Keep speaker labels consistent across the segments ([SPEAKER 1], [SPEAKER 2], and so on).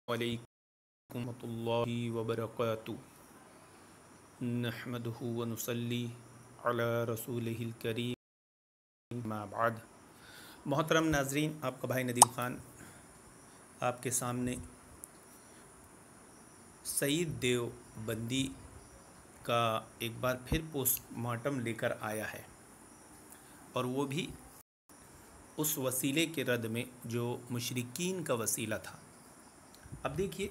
[SPEAKER 1] वालेकुम रहमतुल्लाहि व बरकातुहू नहमदुहु व नुसल्ली अला रसूलिहिल करीम अम्मा बाद। मोहतरम नाज़रीन, आपका भाई नदीम ख़ान आपके सामने सईद देवबंदी का एक बार फिर पोस्टमार्टम लेकर आया है, और वो भी उस वसीले के रद्द में जो मुशरिकीन का वसीला था। अब देखिए,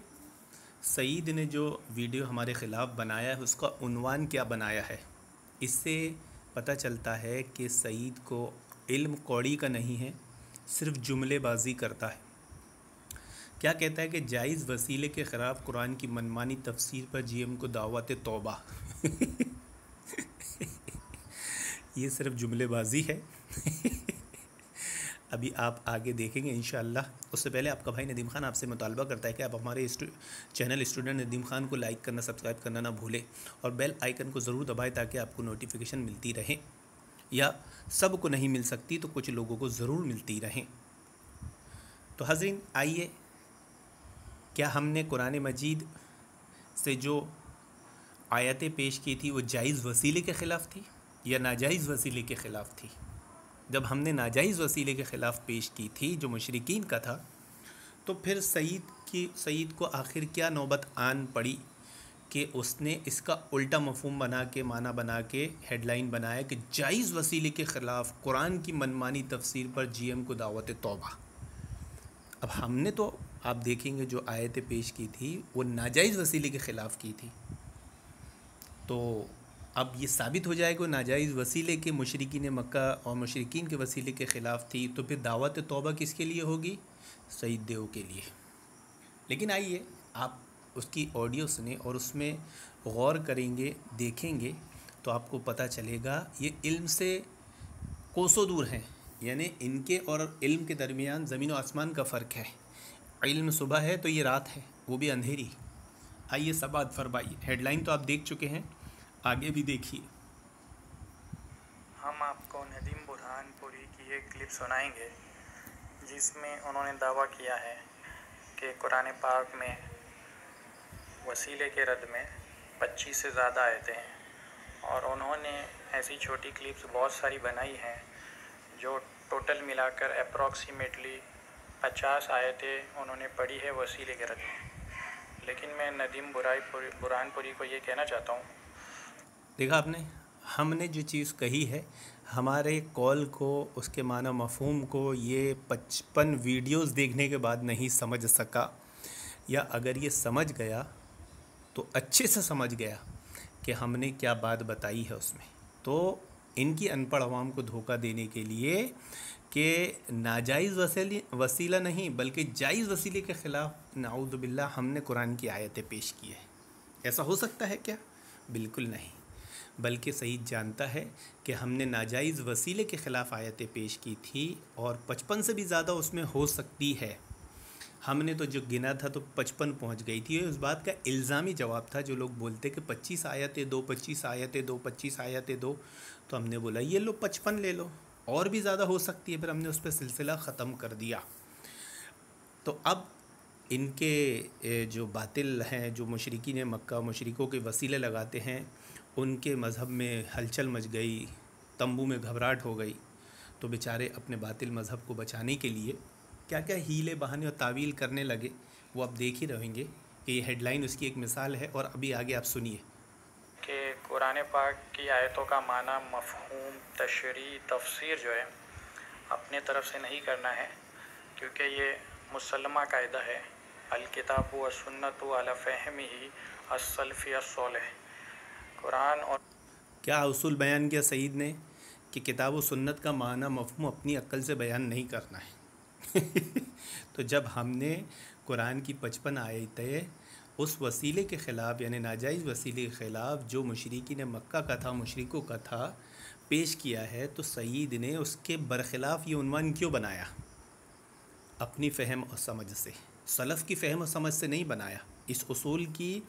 [SPEAKER 1] सईद ने जो वीडियो हमारे ख़िलाफ़ बनाया है उसका उन्वान क्या बनाया है। इससे पता चलता है कि सईद को इल्म कौड़ी का नहीं है, सिर्फ जुमलेबाजी करता है। क्या कहता है कि जायज़ वसीले के ख़िलाफ़ कुरान की मनमानी तफसीर पर जीएम को दावत तौबा। ये सिर्फ जुमलेबाजी है। अभी आप आगे देखेंगे इंशाअल्लाह। उससे पहले आपका भाई नदीम ख़ान आपसे मुतालबा करता है कि आप हमारे चैनल स्टूडेंट नदीम ख़ान को लाइक करना, सब्सक्राइब करना ना भूलें, और बेल आइकन को ज़रूर दबाएं ताकि आपको नोटिफिकेशन मिलती रहे, या सब को नहीं मिल सकती तो कुछ लोगों को ज़रूर मिलती रहें। तो हाज़रीन, आइए, क्या हमने कुरान मजीद से जो आयतें पेश की थी वो जायज़ वसीले के ख़िलाफ़ थी या नाजायज़ वसीले के ख़िलाफ़ थी? जब हमने नाजायज़ वसीले के ख़िलाफ़ पेश की थी जो मुशरिकीन का था, तो फिर सईद को आखिर क्या नौबत आन पड़ी कि उसने इसका उल्टा मफ़हूम बना के, माना बना के हेडलाइन बनाया कि जायज़ वसीले के ख़िलाफ़ कुरान की मनमानी तफसीर पर जीएम को दावत तौबा। अब हमने तो आप देखेंगे जो आयतें पेश की थी वो नाजायज़ वसीले के ख़िलाफ़ की थी, तो अब ये साबित हो जाएगा नाजायज़ वसीले के मुशरिकीन मक्का और मुशरिकीन के वसीले के ख़िलाफ़ थी, तो फिर दावत तौबा किसके लिए होगी? सईद देव के लिए। लेकिन आइए, आप उसकी ऑडियो सुने और उसमें गौर करेंगे, देखेंगे तो आपको पता चलेगा ये इल्म से कोसों दूर हैं। यानी इनके और इल्म के दरमियान ज़मीन और आसमान का फ़र्क है। इल्म सुबह है तो ये रात है, वो भी अंधेरी। आइए सबात फरमाइए। हेडलाइन तो आप देख चुके हैं, आगे भी देखिए।
[SPEAKER 2] हम आपको नदीम बुरहानपुरी की एक क्लिप सुनाएंगे जिसमें उन्होंने दावा किया है कि कुरान पाक में वसीले के रद्द में 25 से ज़्यादा आयतें हैं, और उन्होंने ऐसी छोटी क्लिप्स बहुत सारी बनाई हैं जो टोटल मिलाकर अप्रॉक्सीमेटली 50 आयतें उन्होंने पढ़ी है वसीले के रद्द में। लेकिन मैं नदीम बुरहानपुरी को ये कहना चाहता हूँ,
[SPEAKER 1] देखा आपने, हमने जो चीज़ कही है, हमारे कॉल को, उसके माना मफ़हूम को ये 55 वीडियोस देखने के बाद नहीं समझ सका, या अगर ये समझ गया तो अच्छे से समझ गया कि हमने क्या बात बताई है उसमें। तो इनकी अनपढ़ अवाम को धोखा देने के लिए कि नाजायज़ वसीला नहीं बल्कि जायज़ वसीले के ख़िलाफ़ नाऊज़ु बिल्लाह हमने कुरान की आयतें पेश की है, ऐसा हो सकता है क्या? बिल्कुल नहीं। बल्कि सईद जानता है कि हमने नाजायज़ वसीले के ख़िलाफ़ आयतें पेश की थी और 55 से भी ज़्यादा उसमें हो सकती है। हमने तो जो गिना था तो 55 पहुंच गई थी। उस बात का इल्ज़ामी जवाब था जो लोग बोलते कि 25 आयतें दो, 25 आयतें दो, 25 आयतें दो। तो हमने बोला ये लो 55 ले लो, और भी ज़्यादा हो सकती है। फिर हमने उस पर सिलसिला ख़त्म कर दिया। तो अब इनके जो बातिल हैं, जो मुशरिकीन मक्का, मुशरिकों के वसीले लगाते हैं, उनके मज़हब में हलचल मच गई, तंबू में घबराहट हो गई। तो बेचारे अपने बातिल मज़हब को बचाने के लिए क्या क्या हीले बहाने और तावील करने लगे, वो आप देख ही रहेंगे कि ये हेडलाइन उसकी एक मिसाल है। और अभी आगे आप सुनिए
[SPEAKER 2] कि कुरान पाक की आयतों का माना, मफ़हूम, तशरीह, तफसीर जो है अपने तरफ से नहीं करना है, क्योंकि ये मुसल्लमा कायदा है, अल-किताब व सुन्नत अला फ़हमिही अस्सलफ़ी अस्सॉलिह। कुरान और
[SPEAKER 1] क्या उसूल बयान किया सईद ने कि किताब व सुन्नत का माना मफ़हूम अपनी अक्ल से बयान नहीं करना है। तो जब हमने कुरान की 55 आयतें उस वसीले के ख़िलाफ़, यानी नाजायज़ वसीले के ख़िलाफ़ जो मुशरिकीन मक्का का था, मुशरिकों का था, पेश किया है, तो सईद ने उसके बरख़िलाफ़ ये उन्वान क्यों बनाया? अपनी फ़हम और समझ से, सलफ़ की फ़हम और समझ से नहीं बनाया। इस उसूल की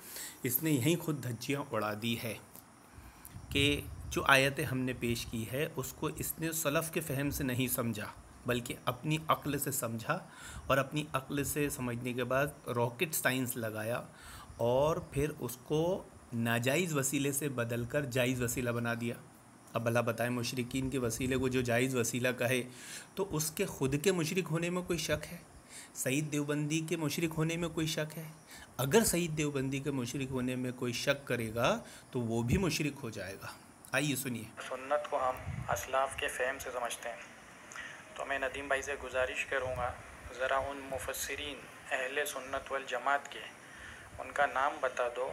[SPEAKER 1] इसने यहीं खुद धज्जियाँ उड़ा दी है कि जो आयतें हमने पेश की है उसको इसने सलफ़ के फ़हम से नहीं समझा, बल्कि अपनी अक्ल से समझा और अपनी अक्ल से समझने के बाद रॉकेट साइंस लगाया और फिर उसको नाजायज़ वसीले से बदल कर जायज़ वसीला बना दिया। अब भला बताएं, मुशरिकीन के वसीले को जो जायज़ वसीला कहे तो उसके ख़ुद के मुशरिक होने में कोई शक है? सईद देवबंदी के मुशरिक होने में कोई शक है? अगर सईद देवबंदी के मुशरिक होने में कोई शक करेगा तो वो भी मुशरिक हो जाएगा। आइए सुनिए।
[SPEAKER 2] सुन्नत को हम असलाफ के फ़हम से समझते हैं, तो मैं नदीम भाई से गुजारिश करूँगा ज़रा उन मुफस्सिरीन अहले सुन्नत वल जमात के उनका नाम बता दो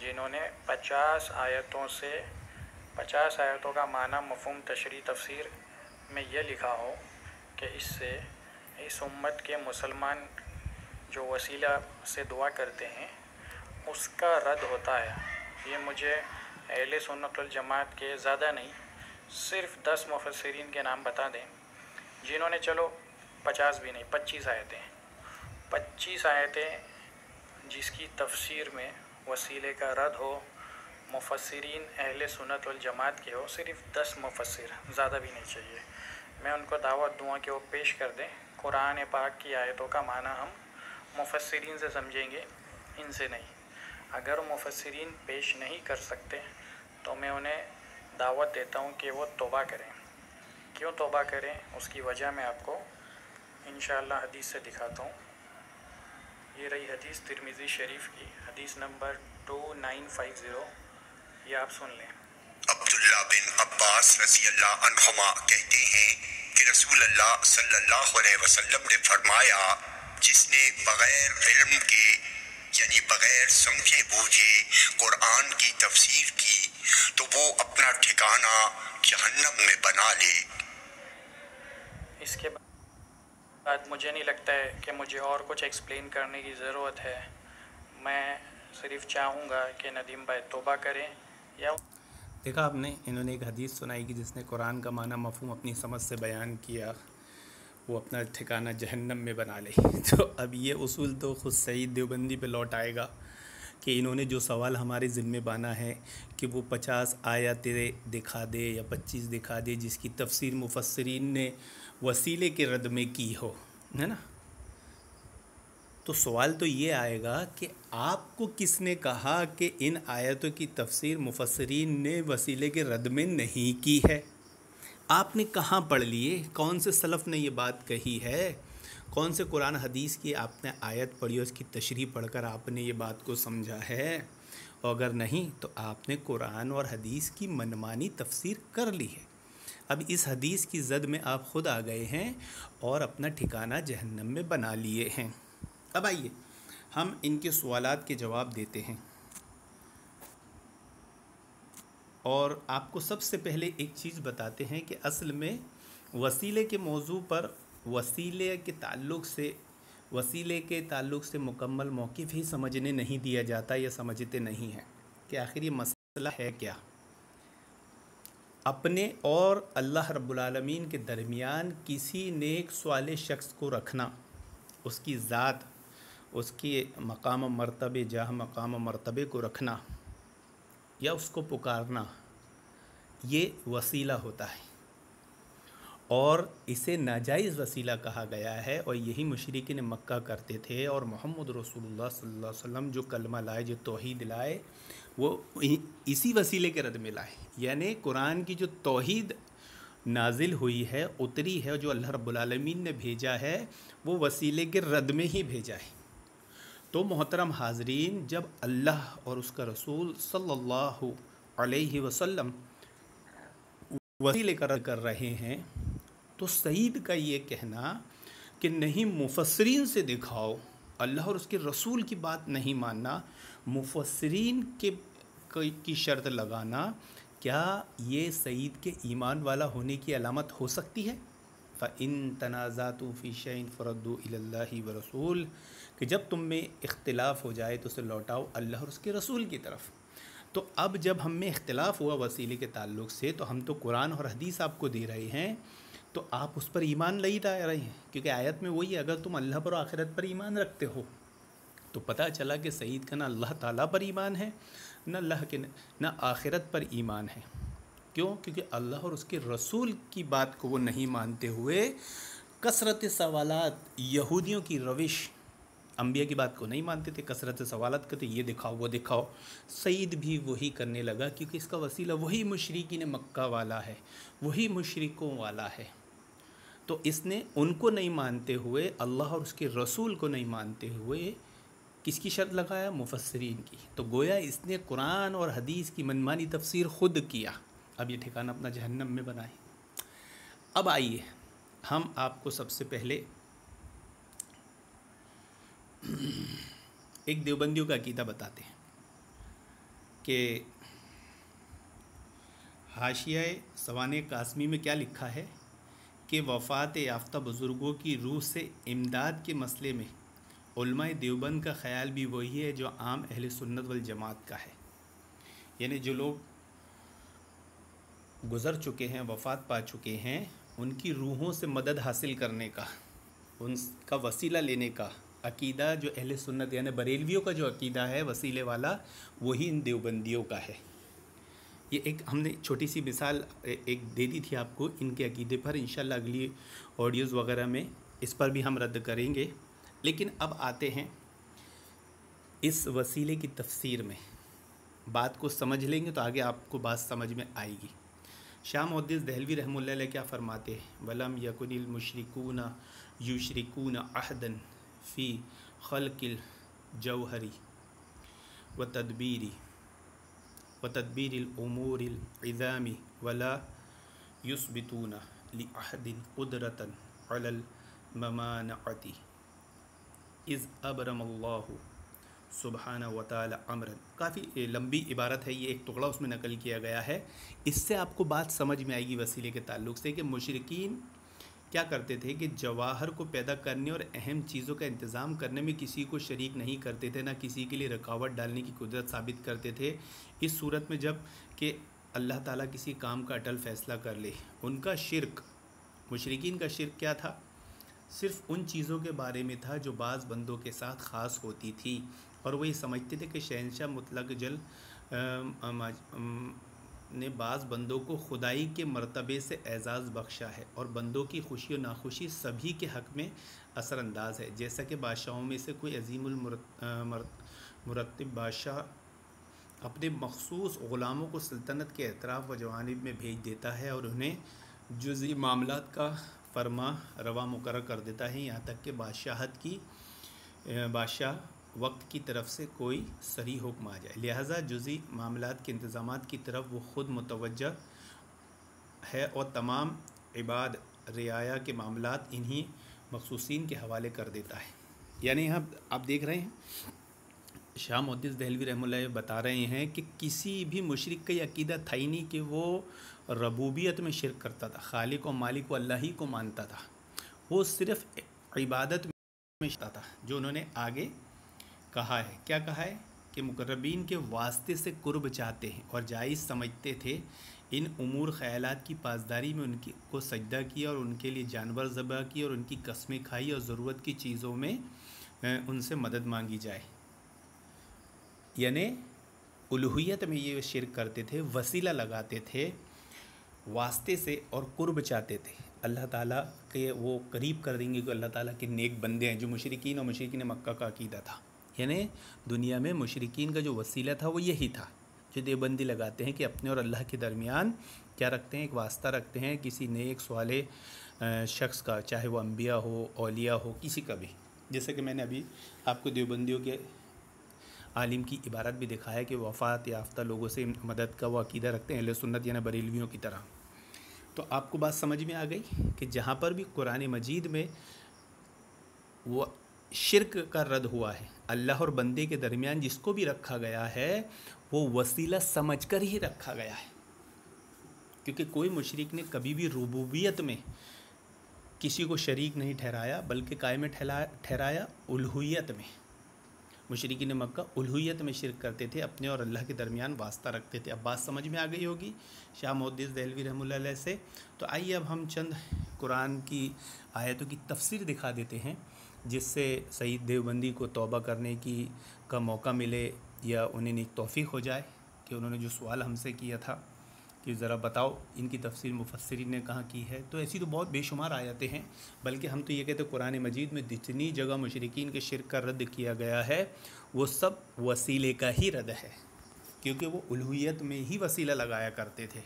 [SPEAKER 2] जिन्होंने 50 आयतों का माना मफ़हूम तशरीह तफसीर में ये लिखा हो कि इससे इस उम्मत के मुसलमान जो वसीला से दुआ करते हैं उसका रद्द होता है। ये मुझे अहले सुन्नत वल जमात के ज़्यादा नहीं, सिर्फ़ 10 मुफस्सिरीन के नाम बता दें जिन्होंने, चलो 50 भी नहीं, 25 आयतें जिसकी तफसीर में वसीले का रद्द हो, मुफस्सिरीन अहले सुन्नत वल जमात के हो, सिर्फ़ 10 मुफस्सिर, ज़्यादा भी नहीं चाहिए। मैं उनको दावत दूँगा कि वो पेश कर दें। कुरान पाक की आयतों का माना हम मुफस्सिरीन से समझेंगे, इनसे नहीं। अगर मुफस्सिरीन पेश नहीं कर सकते तो मैं उन्हें दावत देता हूँ कि वो तौबा करें। क्यों तौबा करें, उसकी वजह मैं आपको इंशाअल्लाह हदीस से दिखाता हूँ। ये रही हदीस तिरमिज़ी शरीफ की, हदीस नंबर 2950, ये आप सुन लें।
[SPEAKER 3] अब्दुल्ला बिन अब्बास रज़ी अल्लाह अन्हुमा कहते हैं कि रसूल अल्लाह सल्लल्लाहु अलैहि वसल्लम ने फरमाया, जिसने बग़ैर इल्म के यानी बग़ैर समझे बूझे कुरान की तफसीर की तो वो अपना ठिकाना जहन्नम में बना ले।
[SPEAKER 2] इसके बाद मुझे नहीं लगता है कि मुझे और कुछ एक्सप्लेन करने की ज़रूरत है। मैं सिर्फ चाहूँगा कि नदीम भाई तौबा करें। या
[SPEAKER 1] देखा आपने, इन्होंने एक हदीस सुनाई कि जिसने कुरान का माना मफ़हूम अपनी समझ से बयान किया वो अपना ठिकाना जहन्नम में बना ले। तो अब ये उसूल तो ख़ुद सईद देवबंदी पे लौट आएगा कि इन्होंने जो सवाल हमारे ज़िम्मे बाना है कि वो 50 आयतें दिखा दे या 25 दिखा दे जिसकी तफसीर मुफस्सिरीन ने वसीले के रद में की हो, है ना। तो सवाल तो ये आएगा कि आपको किसने कहा कि इन आयतों की तफसीर मुफस्सिरीन ने वसीले के रद में नहीं की है? आपने कहाँ पढ़ लिए? कौन से सलफ़ ने ये बात कही है? कौन से कुरान हदीस की आपने आयत पढ़ी और उसकी तशरीह पढ़कर आपने ये बात को समझा है? और अगर नहीं तो आपने कुरान और हदीस की मनमानी तफसीर कर ली है। अब इस हदीस की ज़द में आप ख़ुद आ गए हैं और अपना ठिकाना जहन्नम में बना लिए हैं। अब आइए हम इनके सवालात के जवाब देते हैं। और आपको सबसे पहले एक चीज़ बताते हैं कि असल में वसीले के मौजू पर वसीले के ताल्लुक़ से मुकम्मल मौक़िफ़ ही समझने नहीं दिया जाता या समझते नहीं हैं कि आखिर ये मसला है क्या। अपने और अल्लाह रब्बुल आलमीन के दरमियान किसी नेक स्वाले शख्स को रखना, उसकी ज़ात, उसकी मकाम मर्तबे जाह मकाम मर्तबे को रखना या उसको पुकारना, ये वसीला होता है और इसे नाजायज़ वसीला कहा गया है। और यही मुशरिकीन मक्का करते थे। और मोहम्मद रसूलुल्लाह सल्लल्लाहु अलैहि वसल्लम जो कलमा लाए, जो तौहीद लाए, वो इसी वसीले के रद में लाए। यानी कुरान की जो तौहीद नाजिल हुई है, उतरी है, जो अल्लाह रब्बुल आलमीन ने भेजा है, वो वसीले के रद में ही भेजा है। तो मोहतरम हाज़रीन, जब अल्लाह और उसका रसूल सल्लल्लाहु अलैहि वसल्लम वसीले कर रहे हैं तो सईद का ये कहना कि नहीं मुफस्सिरीन से दिखाओ, अल्लाह और उसके रसूल की बात नहीं मानना, मुफस्सिरीन की शर्त लगाना, क्या ये सईद के ईमान वाला होने की अलामत हो सकती है? फ़इन तनाज़ातु फ़ी शैइन फ़रद्दू इलल्लाहि व रसूल, कि जब तुम में इख्तिलाफ़ हो जाए तो उसे लौटाओ अल्लाह और उसके रसूल की तरफ। तो अब जब हम में इख्तिलाफ़ हुआ वसीले के ताल्लुक़ से, तो हम तो कुरान और हदीस आपको दे रहे हैं, तो आप उस पर ईमान नहीं ला रहे हैं, क्योंकि आयत में वही, अगर तुम अल्लाह पर आखिरत पर ईमान रखते हो। तो पता चला कि सईद का ना अल्लाह ताला पर ईमान है, न आखिरत पर ईमान है। क्यों? क्योंकि अल्लाह और उसके रसूल की बात को वो नहीं मानते हुए कसरत सवालात, यहूदियों की रविश, अंबिया की बात को नहीं मानते थे, कसरत सवालात करते, ये दिखाओ वो दिखाओ। सईद भी वही करने लगा क्योंकि इसका वसीला वही मुशरिकीन मक्का वाला है, वही मुशरिकों वाला है। तो इसने उनको नहीं मानते हुए, अल्लाह और उसके रसूल को नहीं मानते हुए किसकी शर्त लगाया? मुफस्सिरीन की। तो गोया इसने कुरान और हदीस की मनमानी तफसीर खुद किया। अब ये ठिकाना अपना जहन्नम में बनाए। अब आइए हम आपको सबसे पहले एक देवबंदियों का अकीदा बताते हैं कि हाशिया सवाने कासमी में क्या लिखा है कि वफ़ात याफ्ता बुज़ुर्गों की रूह से इमदाद के मसले में उलमाए देवबंद का ख़याल भी वही है जो आम अहले सुन्नत वल जमात का है। यानी जो लोग गुज़र चुके हैं, वफ़ात पा चुके हैं, उनकी रूहों से मदद हासिल करने का, उनका वसीला लेने का अकीदा जो अहले सुन्नत यानी बरेलवियों का जो अकीदा है वसीले वाला, वही इन देवबंदियों का है। ये एक हमने छोटी सी मिसाल एक दे दी थी आपको इनके अकीदे पर। इंशाल्लाह अगली ऑडियोज़ वगैरह में इस पर भी हम रद्द करेंगे। लेकिन अब आते हैं इस वसीले की तफसीर में। बात को समझ लेंगे तो आगे आपको बात समझ में आएगी। शाह मुहद्दिस दहलवी रहमतुल्लाह अलैह क्या फरमाते हैं? वलम यकुनिल मुशरिकूना युशरिकूना अहदन फ़ी खल्क़िल जौहरी व तदबीरिल उमूरिल इज़ामी वला युस्बितूना लि अहदिन कुदरतन अलल ममानअती इज़ अबरमल्लाहु सुबहाना व तआला अमरन। काफ़ी लंबी इबारत है, ये एक टुकड़ा उसमें नकल किया गया है। इससे आपको बात समझ में आएगी वसीले के ताल्लुक़ से कि मुशरिकीन क्या करते थे कि जवाहर को पैदा करने और अहम चीज़ों का इंतज़ाम करने में किसी को शरीक नहीं करते थे, ना किसी के लिए रुकावट डालने की कुदरत साबित करते थे। इस सूरत में जब कि अल्लाह ताला किसी काम का अटल फ़ैसला कर ले, उनका शिर्क, मुशरिकीन का शिर्क क्या था? सिर्फ़ उन चीज़ों के बारे में था जो बाज़ बंदों के साथ ख़ास होती थी, और वही समझते थे कि शहंशाह मुतलक जल ने बाज़ बंदों को खुदाई के मर्तबे से एज़ाज़ बख्शा है और बंदों की खुशी और नाखुशी सभी के हक़ में असरअंदाज है। जैसा कि बादशाहों में से कोई अज़ीमुल मुरत्तिब बादशाह अपने मखसूस ग़ुलामों को सल्तनत के एतराफ़ व जवानिब में भेज देता है और उन्हें जुज़ई मामलात का फरमा रवा मुकर्रर कर देता है, यहाँ तक कि बादशाह वक्त की तरफ से कोई सरी हुक्म आ जाए। लिहाजा जुज़ई मामलात के इंतज़ामात की तरफ वो ख़ुद मुतवज्जह है और तमाम इबाद रियाया के मामलात इन्हीं मखसूसीन के हवाले कर देता है। यानी यहाँ आप देख रहे हैं शाह मुहद्दिस दहलवी रहमतुल्लाह बता रहे हैं कि किसी भी मुशरिक का ये अकीदा था ही नहीं कि वो रबूबियत में शिरक करता था, खालिक और मालिक को अल्लाह ही को मानता था, वो सिर्फ़ इबादत में था। जो उन्होंने आगे कहा है, क्या कहा है कि मुकर्रबीन के वास्ते से कुर्ब चाहते हैं और जायज़ समझते थे। इन उमूर ख़यालात की पासदारी में उनकी को सजदा किया और उनके लिए जानवर ज़बह किए और उनकी कस्में खाई और ज़रूरत की चीज़ों में उनसे मदद मांगी जाए। यानी उलूहियत में ये शिरक करते थे, वसीला लगाते थे वास्ते से और कुर्ब चाहते थे। अल्लाह ताला के वो करीब कर देंगे कि अल्लाह ताला के नेक बंदे हैं, जो मुशरिकीन और मुशरिकीन मक्का का अकीदा था। यानी दुनिया में मुशरिकीन का जो वसीला था वो यही था, जो देवबंदी लगाते हैं कि अपने और अल्लाह के दरमियान क्या रखते हैं? एक वास्ता रखते हैं किसी नेक स्वाले शख्स का, चाहे वो अंबिया हो, औलिया हो, किसी का भी। जैसे कि मैंने अभी आपको देवबंदियों के आलिम की इबारत भी दिखाया कि वफ़ात याफ्ता लोगों से मदद का वो अकीदा रखते हैं अहले सुन्नत यानी बरेलवियों की तरह। तो आपको बात समझ में आ गई कि जहाँ पर भी कुरान मजीद में वो शिरक का रद्द हुआ है, अल्लाह और बंदे के दरमियान जिसको भी रखा गया है वो वसीला समझकर ही रखा गया है। क्योंकि कोई मुशरिक ने कभी भी रुबूबियत में किसी को शरीक नहीं ठहराया, बल्कि कायम ठहराया उल्हुयत में। मुशरिकीन मक्का उल्हुयत में शिरक करते थे, अपने और अल्लाह के दरमियान वास्ता रखते थे। अब बात समझ में आ गई होगी शाह मुहद्दिस दहलवी रहमतुल्लाह अलैह से। तो आइए अब हम चंद कुरान की आयतों की तफसीर दिखा देते हैं, जिससे सईद देवबंदी को तौबा करने का मौका मिले या उन्हें एक तौफीक हो जाए कि उन्होंने जो सवाल हमसे किया था कि ज़रा बताओ इनकी तफसीर मुफस्सिरीन ने कहाँ की है। तो ऐसी तो बहुत बेशुमार आयतें हैं, बल्कि हम तो ये कहते हैं कुरान मजीद में जितनी जगह मुशरिकीन के शिर्क का रद्द किया गया है वो सब वसीले का ही रद्द है, क्योंकि वो उल्हियत में ही वसीला लगाया करते थे।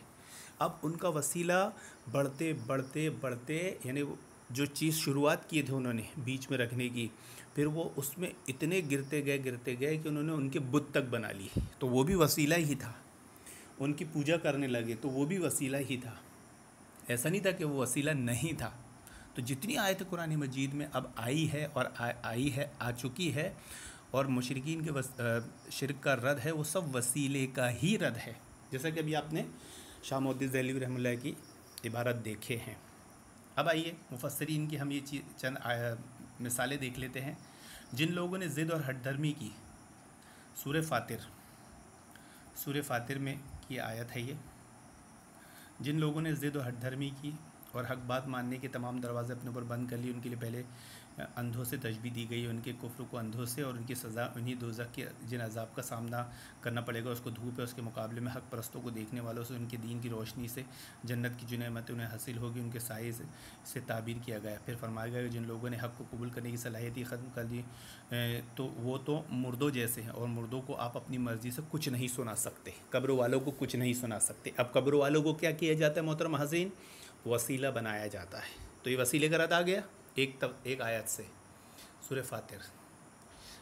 [SPEAKER 1] अब उनका वसीला बढ़ते बढ़ते बढ़ते, यानी जो चीज़ शुरुआत किए थे उन्होंने बीच में रखने की, फिर वो उसमें इतने गिरते गए कि उन्होंने उनके बुत तक बना लिए, तो वो भी वसीला ही था। उनकी पूजा करने लगे तो वो भी वसीला ही था, ऐसा नहीं था कि वो वसीला नहीं था। तो जितनी आयत कुरान मजीद में अब आई है और आई है, आ चुकी है, और मुशरिकीन के शिरक का रद्द है, वो सब वसीले का ही रद्द है। जैसा कि अभी आपने शामुद्दीन ज़ैली रहमतुल्लाह की इबारत देखे हैं। अब आइए मुफस्सिरीन की हम ये चंद मिसालें देख लेते हैं। जिन लोगों ने ज़िद और हठधर्मी की, सूरह फातिर में की आयत है ये। जिन लोगों ने ज़िद और हठधर्मी की और हक बात मानने के तमाम दरवाज़े अपने ऊपर बंद कर लिए, उनके लिए पहले अंधों से तशबीह दी गई, उनके कुफ्र को अंधों से, और उनकी सज़ा उन्हीं दोज़ख के जिन अज़ाब का सामना करना पड़ेगा उसको धूप है, उसके मुकाबले में हक परस्तों को देखने वालों से उनके दीन की रोशनी से जन्नत की जो नेमतें उन्हें हासिल होगी उनके साए से ताबीर किया गया। फिर फरमाया गया जिन लोगों ने हक को कबूल करने की सलाहियत ही ख़त्म कर दी तो वो तो मुर्दों जैसे हैं, और मुर्दों को आप अपनी मर्ज़ी से कुछ नहीं सुना सकते, कब्र वालों को कुछ नहीं सुना सकते। अब कब्र वालों को क्या किया जाता है मोहतरम हज़ीन? वसीला बनाया जाता है। तो ये वसीले का रद्द आ गया एक आयत से, सूरह फातिर।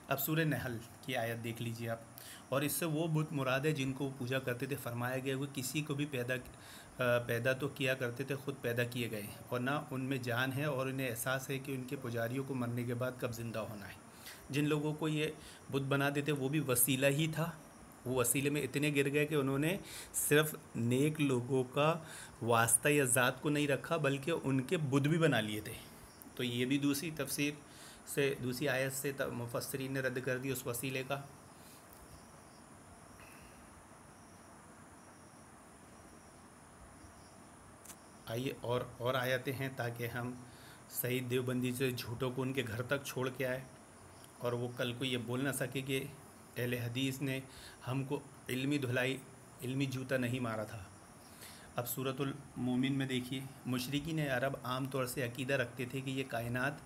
[SPEAKER 1] अब सूरह नहल की आयत देख लीजिए आप, और इससे वो बुत मुराद है जिनको पूजा करते थे। फरमाया गया वो किसी को भी पैदा तो किया करते थे, ख़ुद पैदा किए गए, और ना उनमें जान है, और उन्हें एहसास है कि उनके पुजारियों को मरने के बाद कब ज़िंदा होना है। जिन लोगों को ये बुत बना देते वो भी वसीला ही था। वो वसीले में इतने गिर गए कि उन्होंने सिर्फ नेक लोगों का वास्ता या ज़ात को नहीं रखा, बल्कि उनके बुत भी बना लिए थे। तो ये भी दूसरी तफसीर से, दूसरी आयत से मुफस्सिरीन ने रद्द कर दी उस वसीले का। आइए और आयतें हैं ताकि हम सही देवबंदी से झूठों को उनके घर तक छोड़ के आए, और वो कल को ये बोल ना सके कि अहले हदीस ने हमको इल्मी धुलाई, इल्मी जूता नहीं मारा था। अब सूरतुल मोमिन में देखिए, मुशरिकीन अरब आम तौर से अकीदा रखते थे कि ये कायनात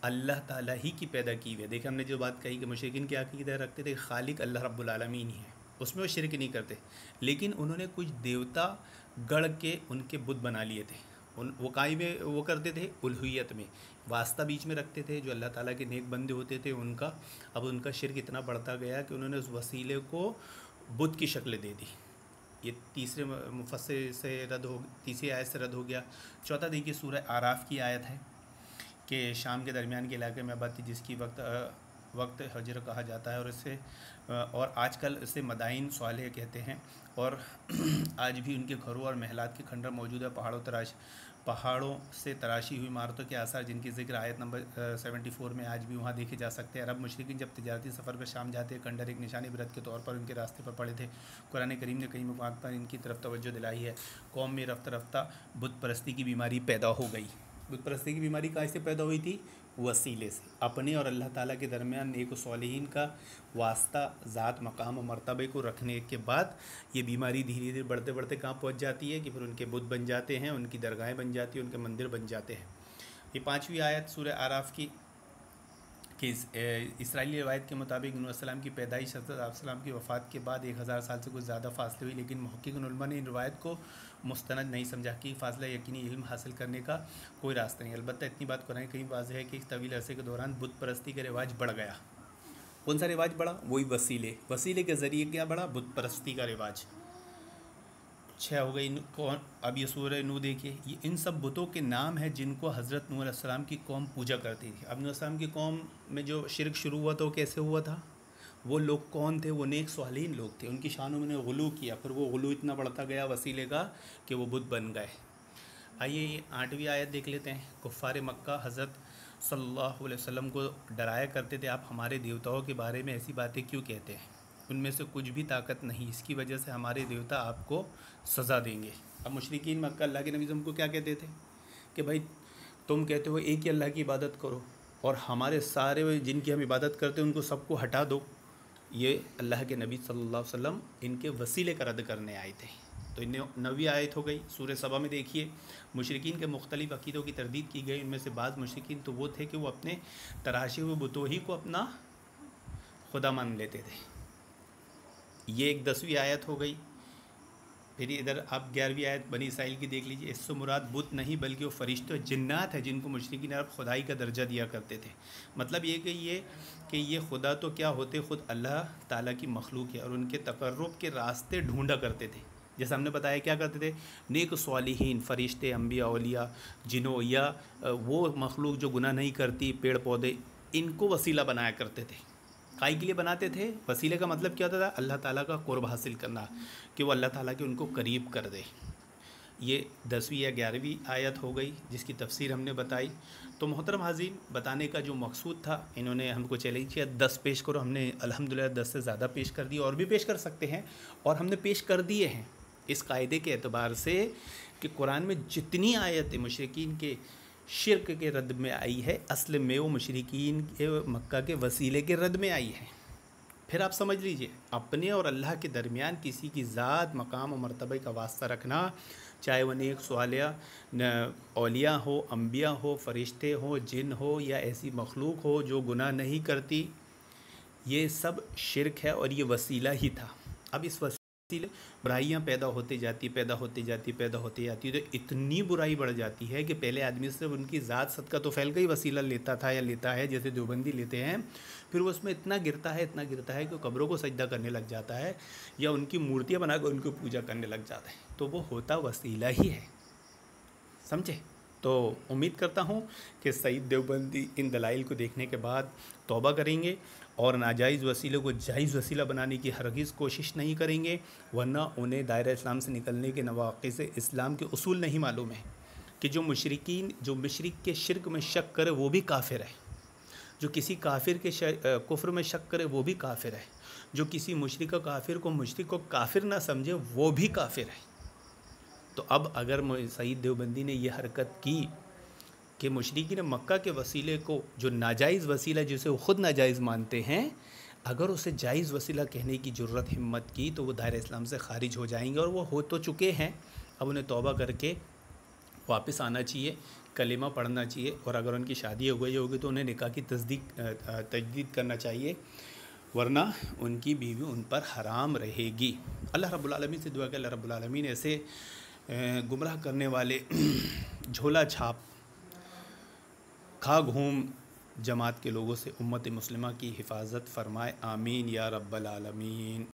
[SPEAKER 1] अल्लाह ताला ही की पैदा की हुई है। देखिए हमने जो बात कही कि मुशरिकीन क्या अकीदा रखते थे, खालिक अल्लाह रब्बुल आलमीन ही है, उसमें वो शिरक नहीं करते, लेकिन उन्होंने कुछ देवता गढ़ के उनके बुत बना लिए थे। वो काई में वो करते थे, उल्हियत में वास्ता बीच में रखते थे जो अल्लाह ताला के नेक बंदे होते थे उनका। अब उनका शिरक इतना बढ़ता गया कि उन्होंने उस वसीले को बुत की शक्ल दे दी। ये तीसरे मुफस्सिर से तीसरी आयत से रद्द हो गया। चौथा देखिए सूरह आराफ की आयत है कि शाम के दरमियान के इलाके में आबादी जिसकी वक्त हजर कहा जाता है, और इससे और आजकल इसे मदाइन सालेह कहते हैं, और आज भी उनके घरों और महलात के खंडर मौजूद है। पहाड़ों से तराशी हुई इमारतों के आसार जिनकी ज़िक्र आयत नंबर 74 में आज भी वहाँ देखे जा सकते हैं। अरब मुशरिकीन जब तिजारती सफ़र पर शाम जाते हैं, खंडर एक निशानी इबरत के तौर पर उनके रास्ते पर पड़े थे। कुरान करीम ने कई मौक़ात पर इनकी तरफ तवज्जो दिलाई है। कौम में रफ्ता रफ्ता बुत परस्ती की बीमारी पैदा हो गई। बुत परस्ती की बीमारी कहाँ से पैदा हुई थी? वसीले से। अपने और अल्लाह ताला के दरमियान नेक सालिहीन का वास्ता, ज़ात, मकाम और मर्तबे को रखने के बाद ये बीमारी धीरे धीरे बढ़ते बढ़ते कहाँ पहुँच जाती है कि फिर उनके बुत बन जाते हैं, उनकी दरगाहें बन जाती हैं, उनके मंदिर बन जाते हैं। ये 5वीं आयत सूरह आराफ की कि इसराइली रवायत के मुताबिक नूह अलैहिस्सलाम की पैदाइश हज़रत अलैहिस्सलाम की वफ़ात के बाद 1000 साल से कुछ ज़्यादा फासले हुई, लेकिन मुहक्किक़ीन उलमा ने इन रवायत को मुस्तनद नहीं समझा कि फ़ासला यकीनी इल्म हासिल करने का कोई रास्ता नहीं। अलबत्ता इतनी बात कुरान कहीं वाज़ेह है कि इस तवील अरसे के दौरान बुत परस्ती का रिवाज बढ़ गया। कौन सा रिवाज बढ़ा? वही वसीले के ज़रिए क्या बढ़ा? बुत परस्ती का रिवाज। 6 हो गई। कौन? अब ये सूरह नूह देखिए, ये इन सब बुतों के नाम है जिनको हज़रत नूह अलैहिस्सलाम की कौम पूजा करती थी। अब नूह अलैहिस्सलाम की कौम में जो शिरक शुरू हुआ था वो कैसे हुआ था? वो लोग कौन थे? वो नेक सालिहीन लोग थे, उनकी शानों में गुलू किया, फिर वो गुलू इतना बढ़ता गया वसीले का कि वो बुत बन गए। आइए ये 8वीं आयत देख लेते हैं। कुफ़ार मक्का हज़रत सल्लल्लाहु अलैहि वसल्लम को डराया करते थे, आप हमारे देवताओं के बारे में ऐसी बातें क्यों कहते हैं? उनमें से कुछ भी ताकत नहीं, इसकी वजह से हमारे देवता आपको सज़ा देंगे। अब मुशरिकीन मक्का अल्लाह के नबी को क्या कहते थे कि भाई तुम कहते हो एक ही अल्लाह की इबादत करो, और हमारे सारे जिनकी हम इबादत करते हैं उनको सबको हटा दो। ये अल्लाह के नबी सल्लल्लाहु अलैहि वसल्लम इनके वसीले का रद्द करने आए थे। तो इन 9वीं आयत हो गई। सूरह सबा में देखिए मुशरिकीन के मुख्तलिफ़ अक़ीदों की तरदीद की गई। इनमें से बाज़ मुशरिकीन तो वो थे कि वो अपने तराशे हुए बुतों ही को अपना खुदा मान लेते थे। ये एक 10वीं आयत हो गई। फिर इधर आप 11वीं आयत बनी इसराइल की देख लीजिए। इससे मुराद बुत नहीं बल्कि वो फरिश्ते जिन्नात है जिनको मुशरिकीन अरब खुदाई का दर्जा दिया करते थे। मतलब ये कि ये खुदा तो क्या होते, ख़ुद अल्लाह ताला की मखलूक है और उनके तकर्रुब के रास्ते ढूंढा करते थे। जैसे हमने बताया क्या करते थे, नेक स्वालिहीन फरिश्ते, अम्बिया, औलिया, जिनों या वो मखलूक जो गुनाह नहीं करती, पेड़ पौधे, इनको वसीला बनाया करते थे। काई के लिए बनाते थे? वसीले का मतलब क्या होता था? अल्लाह ताला का कुर्ब हासिल करना, कि वो अल्लाह ताला के उनको करीब कर दे। ये 10वीं या 11वीं आयत हो गई जिसकी तफसीर हमने बताई। तो मोहतरम हाज़रीन, बताने का जो मकसूद था, इन्होंने हमको चैलेंज किया 10 पेश करो। हमने अल्हम्दुलिल्लाह 10 से ज़्यादा पेश कर दिए, और भी पेश कर सकते हैं, और हमने पेश कर दिए हैं इस कायदे के एतबार से कि कुरान में जितनी आयतें मुशरिकीन के शिर्क के रद्द में आई है, असल में वो मुशरिकीन के मक्का के वसीले के रद्द में आई है। फिर आप समझ लीजिए, अपने और अल्लाह के दरमियान किसी की ज़ात, मकाम और मर्तबे का वास्ता रखना, चाहे वह नेक स्वालिया औलिया हो, अम्बिया हो, फरिश्ते हो, जिन हो या ऐसी मखलूक हो जो गुनाह नहीं करती, ये सब शिर्क है और ये वसीला ही था। अब इस वसीले बुराइयाँ पैदा होती जाती, तो इतनी बुराई बढ़ जाती है कि पहले आदमी से उनकी ज़ात सदका तो फैल गई, वसीला लेता था या लेता है, जैसे देवबंदी लेते हैं, फिर वो उसमें इतना गिरता है कि कब्रों को सजदा करने लग जाता है या उनकी मूर्तियाँ बनाकर उनको पूजा करने लग जाता है। तो वो होता वसीला ही है, समझे? तो उम्मीद करता हूँ कि सईद देवबंदी इन दलाइल को देखने के बाद तौबा करेंगे और नाजायज़ वसीले को जायज़ वसीला बनाने की हरगिज़ कोशिश नहीं करेंगे, वरना उन्हें दायरा इस्लाम से निकलने के नवाक़िस से इस्लाम के उसूल नहीं मालूम है कि जो मुशरिक के शिर्क में शक करे वो भी काफिर है, जो किसी काफिर के कुफ्र में शक करे वो भी काफिर है, जो किसी मुशरिक को काफिर ना समझे वो भी काफिर है। तो अब अगर सईद देवबंदी ने यह हरकत की कि मुशरिकीन मक्का के वसीले को, जो नाजायज़ वसीला जिसे वो ख़ुद नाजायज़ मानते हैं, अगर उसे जायज़ वसीला कहने की ज़रूरत हिम्मत की तो वो दायरा इस्लाम से ख़ारिज हो जाएंगे, और वो हो तो चुके हैं। अब उन्हें तौबा करके वापस आना चाहिए, कलेमा पढ़ना चाहिए, और अगर उनकी शादी हो गई होगी तो उन्हें निकाह की तजदीद करना चाहिए, वरना उनकी बीवी उन पर हराम रहेगी। अल्लाह रब्बुल आलमीन से दुआ कि अल्लाह रब्बुल आलमीन ऐसे गुमराह करने वाले झोला छाप खा घूम जमात के लोगों से उम्मत मुस्लिमा की हिफाजत फरमाए। आमीन या रब्बल आलमीन।